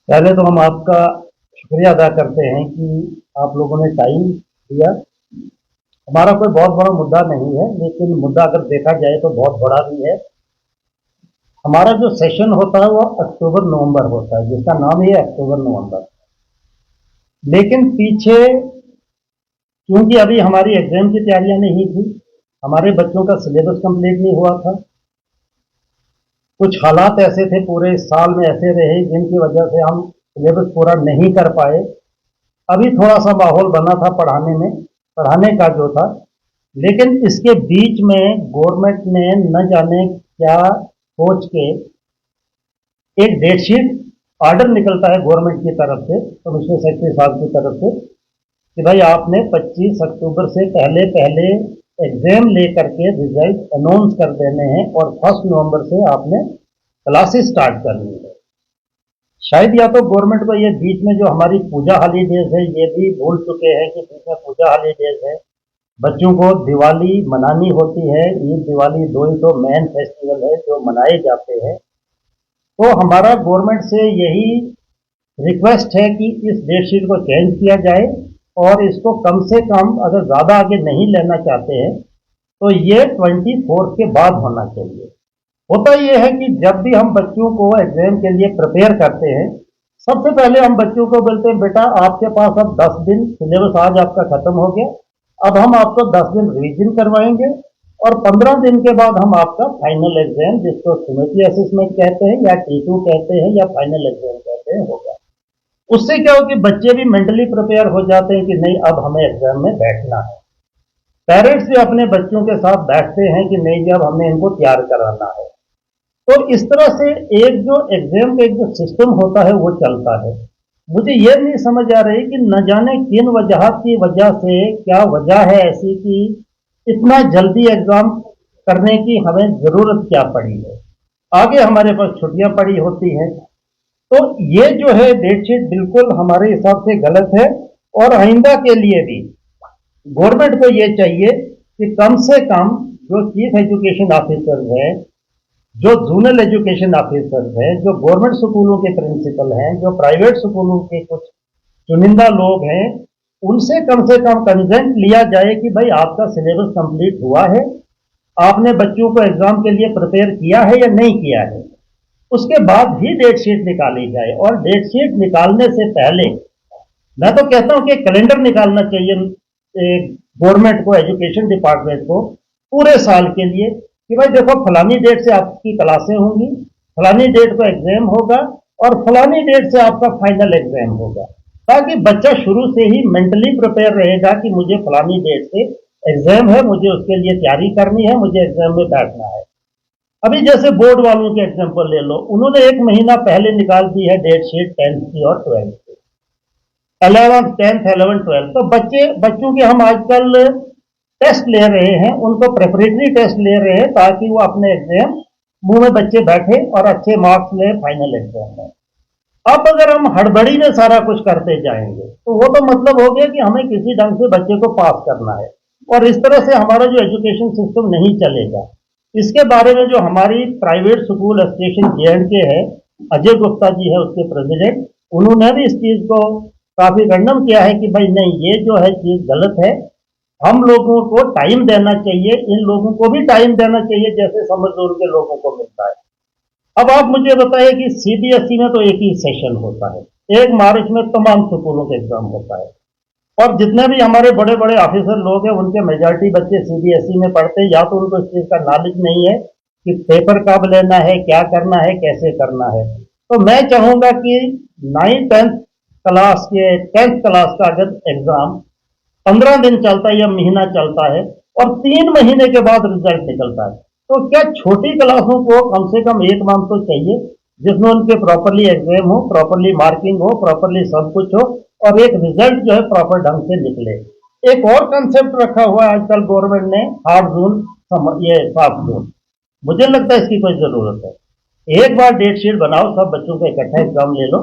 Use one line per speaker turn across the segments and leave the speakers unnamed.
पहले तो हम आपका शुक्रिया अदा करते हैं कि आप लोगों ने टाइम दिया। हमारा कोई बहुत बड़ा मुद्दा नहीं है, लेकिन मुद्दा अगर देखा जाए तो बहुत बड़ा भी है। हमारा जो सेशन होता है वो अक्टूबर नवंबर होता है, जिसका नाम ही है अक्टूबर नवंबर। लेकिन पीछे क्योंकि अभी हमारी एग्जाम की तैयारियां नहीं थी, हमारे बच्चों का सिलेबस कंप्लीट नहीं हुआ था, कुछ हालात ऐसे थे पूरे साल में ऐसे रहे जिनकी वजह से हम सिलेबस पूरा नहीं कर पाए। अभी थोड़ा सा माहौल बना था पढ़ाने का जो था। लेकिन इसके बीच में गवर्नमेंट ने न जाने क्या सोच के एक डेटशीट ऑर्डर निकलता है गवर्नमेंट की तरफ से, कमिश्नर सेक्रेटरी साहब की तरफ से, कि भाई आपने 25 अक्टूबर से पहले पहले एग्जाम लेकर के रिजल्ट अनाउंस कर देने हैं और 1 नवंबर से आपने क्लासेस स्टार्ट करनी है। शायद या तो गवर्नमेंट को ये बीच में जो हमारी पूजा हॉलीडेज है ये भी भूल चुके हैं कि बीच में पूजा हॉलीडेज है। बच्चों को दिवाली मनानी होती है, ईद दिवाली दो ही तो मेन फेस्टिवल है जो मनाए जाते हैं। तो हमारा गवर्नमेंट से यही रिक्वेस्ट है कि इस डेटशीट को चेंज किया जाए और इसको कम से कम अगर ज़्यादा आगे नहीं लेना चाहते हैं तो ये 24 के बाद होना चाहिए। होता यह है कि जब भी हम बच्चों को एग्जाम के लिए प्रिपेयर करते हैं, सबसे पहले हम बच्चों को बोलते हैं बेटा आपके पास अब 10 दिन, सिलेबस आज आपका खत्म हो गया, अब हम आपको 10 दिन रिवीजन करवाएंगे और 15 दिन के बाद हम आपका फाइनल एग्जाम, जिसको सिमेट्री असेसमेंट कहते हैं या T2 कहते हैं या फाइनल एग्जाम कहते हैं, होगा। उससे क्या हो कि बच्चे भी मेंटली प्रिपेयर हो जाते हैं कि नहीं अब हमें एग्जाम में बैठना है। पेरेंट्स भी अपने बच्चों के साथ बैठते हैं कि नहीं जब हमें इनको तैयार कराना है। तो इस तरह से एक जो एग्जाम का एक जो सिस्टम होता है वो चलता है। मुझे ये नहीं समझ आ रही कि न जाने किन वजह की वजह से, क्या वजह है ऐसी कि इतना जल्दी एग्जाम करने की हमें जरूरत क्या पड़ी है। आगे हमारे पास छुट्टियां पड़ी होती हैं। तो ये जो है डेटशीट बिल्कुल हमारे हिसाब से गलत है। और आइंदा के लिए भी गवर्नमेंट को ये चाहिए कि कम से कम जो चीफ एजुकेशन ऑफिसर है, जो जोनल एजुकेशन ऑफिसर है, जो गवर्नमेंट स्कूलों के प्रिंसिपल हैं, जो प्राइवेट स्कूलों के कुछ चुनिंदा लोग हैं, उनसे कम से कम कंसेंट लिया जाए कि भाई आपका सिलेबस कंप्लीट हुआ है, आपने बच्चों को एग्जाम के लिए प्रिपेयर किया है या नहीं किया है। उसके बाद ही डेटशीट निकाली जाए। और डेटशीट निकालने से पहले मैं तो कहता हूं कि कैलेंडर निकालना चाहिए गवर्नमेंट को, एजुकेशन डिपार्टमेंट को, पूरे साल के लिए कि भाई देखो फलानी डेट से आपकी क्लासें होंगी, फलानी डेट को एग्जाम होगा और फलानी डेट से आपका फाइनल एग्जाम होगा, ताकि बच्चा शुरू से ही मेंटली प्रिपेयर रहेगा कि मुझे फलानी डेट से एग्जाम है, मुझे उसके लिए तैयारी करनी है, मुझे एग्जाम में बैठना है। अभी जैसे बोर्ड वालों के एग्जाम्पल ले लो, उन्होंने 1 महीना पहले निकाल दी है डेट शीट 10th की और 12th की, 10th 11th 12th। तो बच्चों के हम आजकल टेस्ट ले रहे हैं, उनको प्रेपरेटरी टेस्ट ले रहे हैं ताकि वो अपने एग्जाम मुंह में बच्चे बैठे और अच्छे मार्क्स ले फाइनल एग्जाम में। अब अगर हम हड़बड़ी में सारा कुछ करते जाएंगे तो वो तो मतलब हो गया कि हमें किसी ढंग से बच्चे को पास करना है और इस तरह से हमारा जो एजुकेशन सिस्टम नहीं चलेगा। इसके बारे में जो हमारी प्राइवेट स्कूल एसोसिएशन J&K है, अजय गुप्ता जी है उसके प्रेसिडेंट, उन्होंने भी इस चीज को काफी खंडन किया है कि भाई नहीं ये जो है चीज गलत है, हम लोगों को टाइम देना चाहिए, इन लोगों को भी टाइम देना चाहिए जैसे समझदार के लोगों को मिलता है। अब आप मुझे बताइए कि CBSE में तो एक ही सेशन होता है, 1 मार्च में तमाम स्कूलों के एग्जाम होता है और जितने भी हमारे बड़े बड़े ऑफिसर लोग हैं उनके मेजॉरिटी बच्चे CBSE में पढ़ते हैं, या तो उनको इस चीज का नॉलेज नहीं है कि पेपर कब लेना है, क्या करना है, कैसे करना है। तो मैं चाहूंगा कि 9th 10th क्लास के 10th क्लास का अगर एग्जाम 15 दिन चलता है या महीना चलता है और 3 महीने के बाद रिजल्ट निकलता है, तो क्या छोटी क्लासों को कम से कम 1 मंथ तो चाहिए जिसमें उनके प्रॉपरली एग्जाम हो, प्रॉपरली मार्किंग हो, प्रॉपरली सब कुछ हो और एक रिजल्ट जो है प्रॉपर ढंग से निकले। एक और कंसेप्ट रखा हुआ है आजकल गवर्नमेंट ने, हार्ड जोन, ये सॉफ्ट जोन। मुझे लगता है इसकी कोई जरूरत है। एक बार डेट शीट बनाओ, सब बच्चों का इकट्ठा एग्जाम ले लो,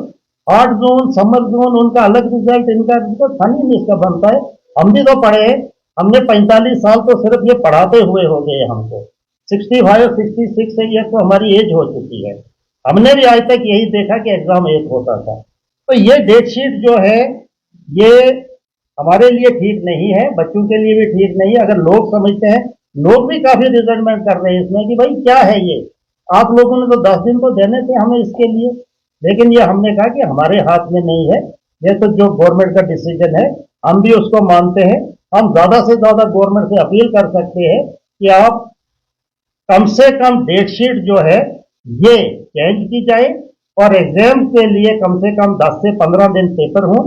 हार्ड जोन, समर जोन, उनका अलग रिजल्ट, इनका फनी नहीं इसका बनता है। हम भी तो पढ़े, हमने 45 साल तो सिर्फ ये पढ़ाते हुए हो गए हमको, 65 66 से ये तो हमारी एज हो चुकी है। हमने भी आज तक यही देखा कि एग्जाम एक होता था। तो ये डेट शीट जो है ये हमारे लिए ठीक नहीं है, बच्चों के लिए भी ठीक नहीं है। अगर लोग समझते हैं, लोग भी काफी रिजल्टमेंट कर रहे हैं इसमें कि भाई क्या है ये, आप लोगों ने तो 10 दिन तो देने थे हमें इसके लिए, लेकिन ये हमने कहा कि हमारे हाथ में नहीं है, ये तो जो गवर्नमेंट का डिसीजन है हम भी उसको मानते हैं। हम ज्यादा से ज्यादा गवर्नमेंट से अपील कर सकते हैं कि आप कम से कम डेट शीट जो है ये चेंज की जाए और एग्जाम के लिए कम से कम 10 से 15 दिन पेपर हों,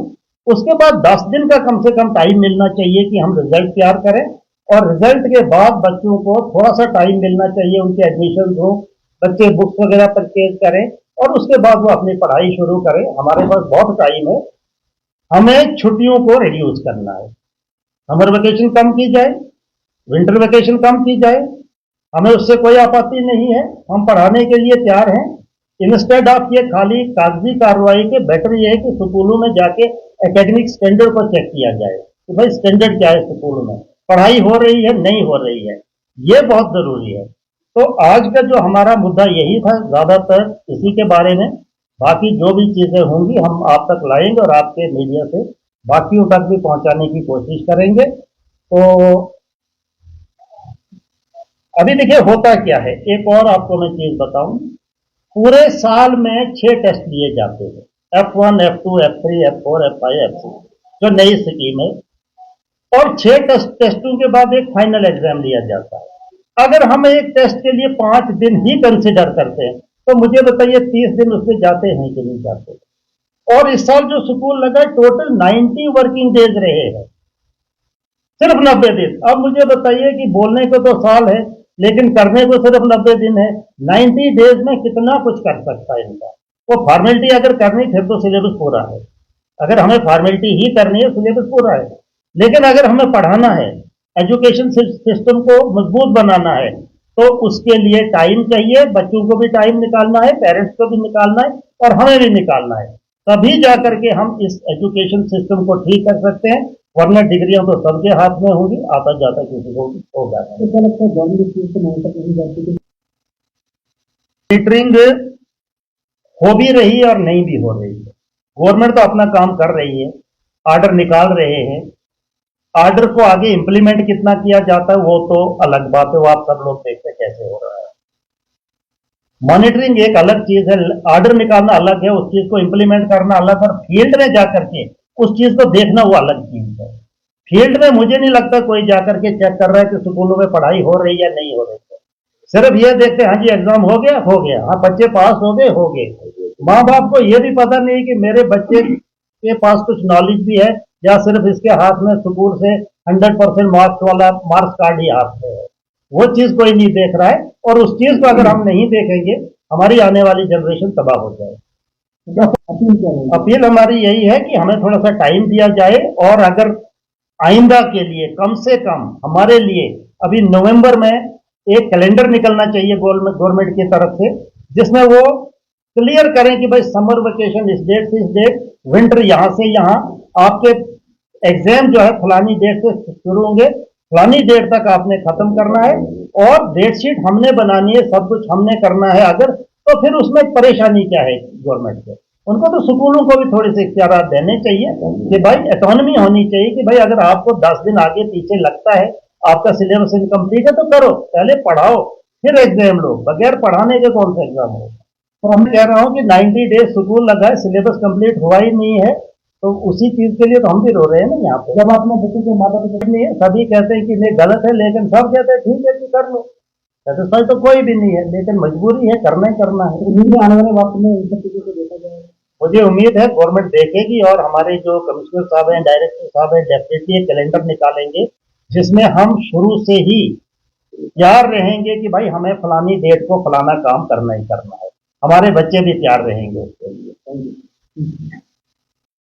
उसके बाद 10 दिन का कम से कम टाइम मिलना चाहिए कि हम रिजल्ट तैयार करें, और रिजल्ट के बाद बच्चों को थोड़ा सा टाइम मिलना चाहिए, उनके एडमिशन हो, बच्चे बुक्स वगैरह परचेज करें और उसके बाद वो अपनी पढ़ाई शुरू करें। हमारे पास बहुत टाइम है, हमें छुट्टियों को रिड्यूस करना है, समर वेकेशन कम की जाए, विंटर वेकेशन कम की जाए, हमें उससे कोई आपत्ति नहीं है, हम पढ़ाने के लिए तैयार हैं। इंस्टेड ऑफ ये खाली कागजी कार्रवाई के बेटर ये है कि स्कूलों में जाके एकेडमिक स्टैंडर्ड को चेक किया जाए कि भाई स्टैंडर्ड क्या है, स्कूलों में पढ़ाई हो रही है नहीं हो रही है, ये बहुत जरूरी है। तो आज का जो हमारा मुद्दा यही था, ज्यादातर इसी के बारे में। बाकी जो भी चीजें होंगी हम आप तक लाएंगे और आपके मीडिया से बाकियों तक भी पहुंचाने की कोशिश करेंगे। तो अभी देखिए होता क्या है, एक और आपको मैं चीज बताऊं, पूरे साल में 6 टेस्ट लिए जाते हैं, F1, F2, F3, F4, F5, F6 जो नई स्कीम है, और 6 टेस्टों के बाद एक फाइनल एग्जाम लिया जाता है। अगर हम एक टेस्ट के लिए 5 दिन ही कंसिडर करते हैं तो मुझे बताइए 30 दिन उसमें जाते हैं कि नहीं जाते। और इस साल जो स्कूल लगा टोटल 90 वर्किंग डेज रहे हैं, सिर्फ 90 दिन। अब मुझे बताइए कि बोलने को तो साल है लेकिन करने को सिर्फ 90 दिन है, 90 डेज में कितना कुछ कर सकता है इनका। वो फॉर्मेलिटी अगर करनी फिर तो सिलेबस पूरा है, अगर हमें फॉर्मेलिटी ही करनी है सिलेबस पूरा है, लेकिन अगर हमें पढ़ाना है, एजुकेशन सिस्टम को मजबूत बनाना है, तो उसके लिए टाइम चाहिए, बच्चों को भी टाइम निकालना है, पेरेंट्स को भी निकालना है और हमें भी निकालना है, तभी जाकर के हम इस एजुकेशन सिस्टम को ठीक कर सकते हैं। वरना डिग्रियां तो सबके हाथ में होगी, आता जाता किसी को होगा। मॉनिटरिंग हो भी रही है और नहीं भी हो रही है। गवर्नमेंट तो अपना काम कर रही है, ऑर्डर निकाल रहे हैं, ऑर्डर को आगे इंप्लीमेंट कितना किया जाता है वो तो अलग बात है, वो आप सब लोग देखते हैं कैसे हो रहा है। मॉनिटरिंग एक अलग चीज है, ऑर्डर निकालना अलग है, उस चीज को इंप्लीमेंट करना अलग, और फील्ड में जाकर के उस चीज को देखना वो अलग चीज है। फील्ड में मुझे नहीं लगता कोई जाकर के चेक कर रहा है कि स्कूलों में पढ़ाई हो रही है नहीं हो रही है, सिर्फ ये देखते हैं हाँ जी एग्जाम हो गया, हाँ बच्चे पास हो गए। माँ बाप को ये भी पता नहीं कि मेरे बच्चे के पास कुछ नॉलेज भी है या सिर्फ इसके हाथ में स्कूल से 100% मार्क्स वाला मार्क्स कार्ड ही हाथ में है, वो चीज कोई नहीं देख रहा है। और उस चीज को अगर हम नहीं देखेंगे हमारी आने वाली जनरेशन तबाह हो जाएगी। अपील हमारी यही है कि हमें थोड़ा सा टाइम दिया जाए, और अगर आइंदा के लिए कम से कम हमारे लिए अभी नवंबर में एक कैलेंडर निकलना चाहिए गवर्नमेंट की तरफ से, जिसमें वो क्लियर करें कि भाई समर वेकेशन इस डेट से इस डेट, विंटर यहां से यहां, आपके एग्जाम जो है फलानी डेट से शुरू होंगे, फलानी डेट तक आपने खत्म करना है, और डेट शीट हमने बनानी है, सब कुछ हमने करना है। अगर तो फिर उसमें परेशानी क्या है गवर्नमेंट से, उनको तो स्कूलों को भी थोड़े से इख्तियार देने चाहिए कि भाई ऑटोनॉमी होनी चाहिए कि भाई अगर आपको 10 दिन आगे पीछे लगता है, आपका सिलेबस इनकम्प्लीट है तो करो, पहले पढ़ाओ फिर एग्जाम लो, बगैर पढ़ाने के कौन सा एग्जाम हो। तो हम कह रहा हूँ कि 90 डेज स्कूल लगा है, सिलेबस कंप्लीट हुआ ही नहीं है, तो उसी चीज के लिए तो हम भी रो रहे हैं ना यहाँ पे। जब आपने बच्चे के माता पिता नहीं है, सभी कहते हैं कि नहीं गलत है, लेकिन सब कहते हैं ठीक है कि कर लो, सेटिस्फाई तो कोई भी नहीं है, लेकिन मजबूरी है, करना ही करना है। आने वाले वक्त में इन सब चीजों को देखा जाएगा, मुझे उम्मीद है गवर्नमेंट देखेगी, और हमारे जो कमिश्नर साहब हैं, डायरेक्टर साहब हैं, डेफिनेटली एक कैलेंडर निकालेंगे जिसमें हम शुरू से ही तैयार रहेंगे कि भाई हमें फलानी डेट को फलाना काम करना ही करना है, हमारे बच्चे भी तैयार रहेंगे उसके लिए।